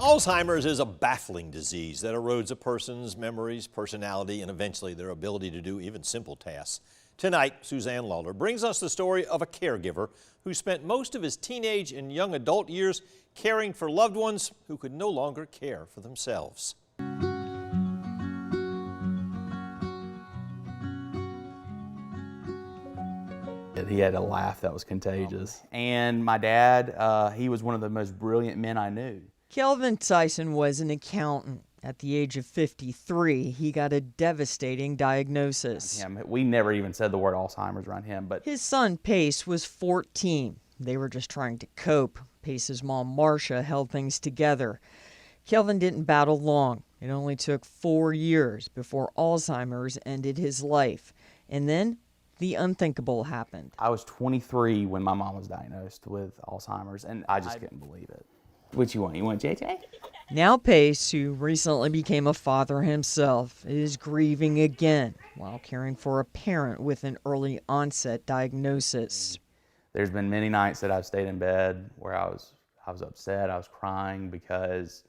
Alzheimer's is a baffling disease that erodes a person's memories, personality, and eventually their ability to do even simple tasks. Tonight, Suzanne Lawler brings us the story of a caregiver who spent most of his teenage and young adult years caring for loved ones who could no longer care for themselves. He had a laugh that was contagious. And my dad, he was one of the most brilliant men I knew. Kelvin Tyson was an accountant. At the age of 53, he got a devastating diagnosis. We never even said the word Alzheimer's around him, but his son, Pace, was 14. They were just trying to cope. Pace's mom, Marcia, held things together. Kelvin didn't battle long. It only took 4 years before Alzheimer's ended his life. And then the unthinkable happened. I was 23 when my mom was diagnosed with Alzheimer's, and I just couldn't believe it. What you want? You want JJ? Now Pace, who recently became a father himself, is grieving again while caring for a parent with an early onset diagnosis. There's been many nights that I've stayed in bed where I was upset, I was crying because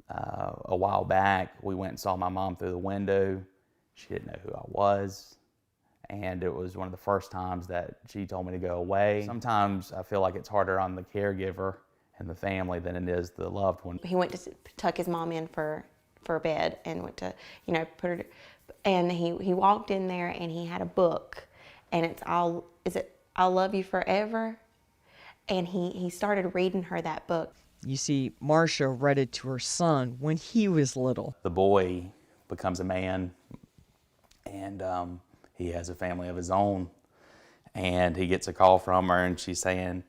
a while back we went and saw my mom through the window. She didn't know who I was, and it was one of the first times that she told me to go away. Sometimes I feel like it's harder on the caregiver and the family than it is the loved one. He went to tuck his mom in for bed and went to, put her, and he walked in there and he had a book, and it's I'll Love You Forever? And he started reading her that book. You see, Marcia read it to her son when he was little. The boy becomes a man, and he has a family of his own, and he gets a call from her, and she's saying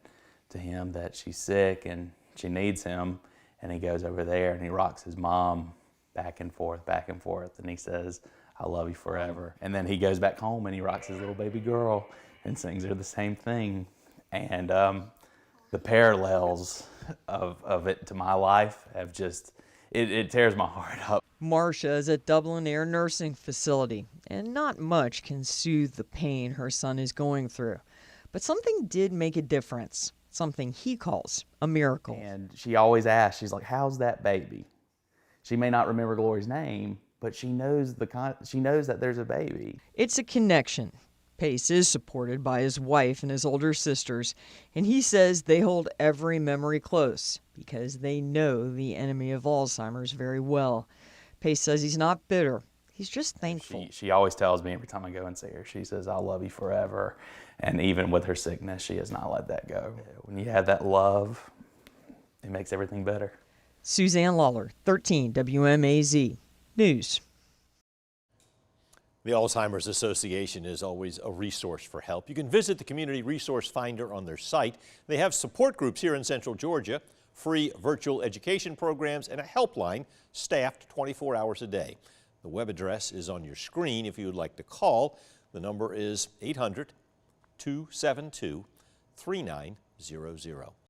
to him that she's sick and she needs him, and he goes over there and he rocks his mom back and forth, and he says, "I love you forever." And then he goes back home and he rocks his little baby girl and sings her the same thing. And the parallels of it to my life have just, it tears my heart up. Marcia is at Dublin Air Nursing Facility, and not much can soothe the pain her son is going through. But something did make a difference. Something he calls a miracle. And she always asks, she's like, "How's that baby?" She may not remember Glory's name, but she knows that there's a baby. It's a connection. Pace is supported by his wife and his older sisters, and he says they hold every memory close because they know the enemy of Alzheimer's very well. Pace says he's not bitter. He's just thankful. She always tells me every time I go and see her, she says, "I love you forever." And even with her sickness, she has not let that go. When you have that love, it makes everything better. Suzanne Lawler, 13 WMAZ News. The Alzheimer's Association is always a resource for help. You can visit the Community Resource Finder on their site. They have support groups here in Central Georgia, free virtual education programs, and a helpline staffed 24 hours a day. The web address is on your screen if you would like to call. The number is 800-272-3900.